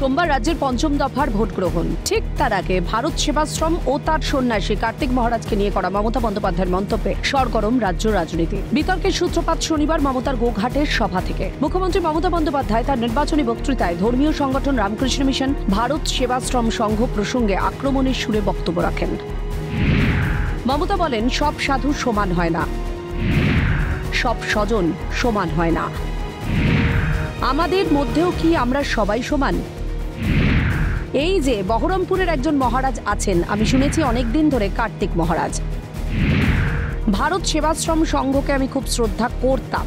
সোমবার রাজ্যের পঞ্চম দফার ভোট গ্রহণ। ঠিক তার আগে ভারত সেবাশ্রম ও তার সন্ন্যাসী কার্তিক মহারাজকে নিয়ে করা মমতা বন্দ্যোপাধ্যায়ের মন্তব্যে সরগরম রাজ্য রাজনীতি। বিতর্কের সূত্রপাত শনিবার মমতার গোঘাটের সভা থেকে। মুখ্যমন্ত্রী মমতা বন্দ্যোপাধ্যায় তার নির্বাচনী বক্তৃতায় ধর্মীয় সংগঠন রামকৃষ্ণ মিশন ভারত সেবাশ্রম সংঘ প্রসঙ্গে আক্রমণের সুরে বক্তব্য রাখেন। মমতা বলেন, সব সাধু সমান হয় না, সব স্বজন সমান হয় না। আমাদের মধ্যেও কি আমরা সবাই সমান? এই যে বহরমপুরের একজন মহারাজ আছেন, আমি শুনেছি অনেকদিন ধরে কার্তিক মহারাজ। ভারত সেবাশ্রম সংঘকে আমি খুব শ্রদ্ধা করতাম।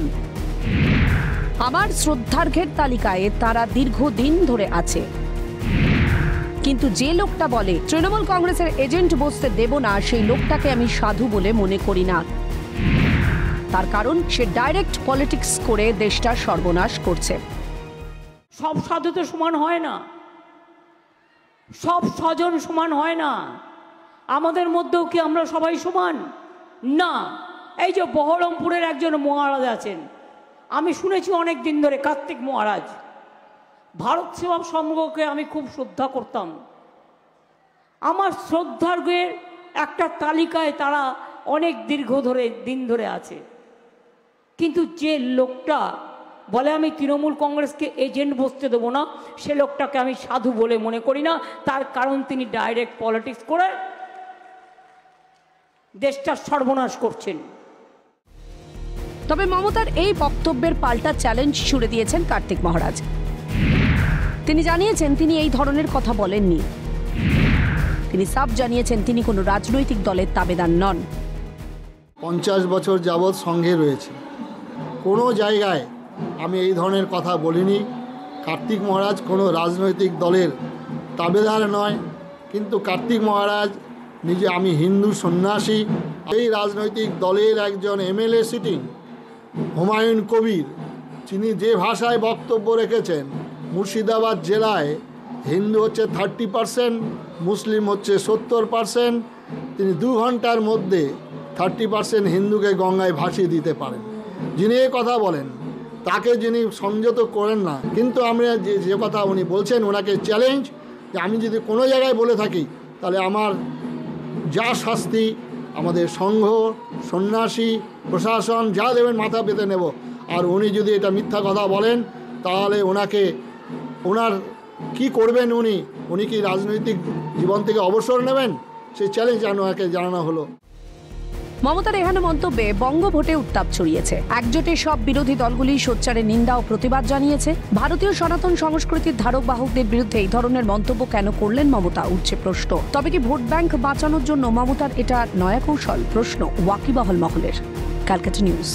আমার শ্রদ্ধার্ঘের তালিকায় তারা দীর্ঘদিন ধরে আছে। কিন্তু যে লোকটা বলে তৃণমূল কংগ্রেসের এজেন্ট বসতে দেব না, সেই লোকটাকে আমি সাধু বলে মনে করি না। তার কারণ সে ডাইরেক্ট পলিটিক্স করে দেশটার সর্বনাশ করছে। সব সাধু তো সমান হয় না, সব স্বজন সমান হয় না। আমাদের মধ্যেও কি আমরা সবাই সমান? না। এই যে বহরমপুরের একজন মহারাজ আছেন, আমি শুনেছি অনেক দিন ধরে, কার্তিক মহারাজ। ভারত সেবা সংঘকে আমি খুব শ্রদ্ধা করতাম। আমার শ্রদ্ধার্ঘের একটা তালিকায় তারা অনেক দিন ধরে আছে। কিন্তু যে লোকটা বলে আমি তৃণমূল কংগ্রেসকে এজেন্ট বসতে দেবো না, সে লোকটাকে আমি সাধু বলে মনে করি না। তার কারণ তিনি ডাইরেক্ট পলিটিক্স করে দেশটার সর্বনাশ করছেন। তবে মমতার এই বক্তব্যের পাল্টা চ্যালেঞ্জ ছুড়ে দিয়েছেন কার্তিক মহারাজ। তিনি জানিয়েছেন তিনি এই ধরনের কথা বলেননি। তিনি সাফ জানিয়েছেন তিনি কোনো রাজনৈতিক দলের তাবেদার নন। 50 বছর যাবৎ সঙ্গে রয়েছে, কোনো জায়গায় আমি এই ধরনের কথা বলিনি। কার্তিক মহারাজ কোনো রাজনৈতিক দলের তাবেদার নয়, কিন্তু কার্তিক মহারাজ নিজে, আমি হিন্দু সন্ন্যাসী। এই রাজনৈতিক দলের একজন এমএলএ সিটিং হুমায়ুন কবির, তিনি যে ভাষায় বক্তব্য রেখেছেন, মুর্শিদাবাদ জেলায় হিন্দু হচ্ছে 30%, মুসলিম হচ্ছে 70%। তিনি 2 ঘন্টার মধ্যে 30% হিন্দুকে গঙ্গায় ভাসিয়ে দিতে পারেন। যিনি এই কথা বলেন তাকে যিনি সংযত করেন না। কিন্তু আমরা যে কথা উনি বলছেন, ওনাকে চ্যালেঞ্জ যে আমি যদি কোনো জায়গায় বলে থাকি তাহলে আমার যা শাস্তি আমাদের সংঘ, সন্ন্যাসী, প্রশাসন যা দেবেন মাথা পেতে নেব। আর উনি যদি এটা মিথ্যা কথা বলেন তাহলে ওনার কি করবেন? উনি কি রাজনৈতিক জীবন থেকে অবসর নেবেন? সেই চ্যালেঞ্জ ওনাকে জানানো হলো। মমতার এহেন মন্তব্যে বঙ্গভোটে উত্তাপ ছড়িয়েছে। একজোটে সব বিরোধী দলগুলি সোচ্চারে নিন্দা ও প্রতিবাদ জানিয়েছে। ভারতীয় সনাতন সংস্কৃতির ধারক বাহকদের বিরুদ্ধে এই ধরনের মন্তব্য কেন করলেন মমতা, উঠছে প্রশ্ন। তবে কি ভোট ব্যাংক বাঁচানোর জন্য মমতার এটা নয়া কৌশল? প্রশ্ন ওয়াকিবহাল মহলের। ক্যালকাটা নিউজ।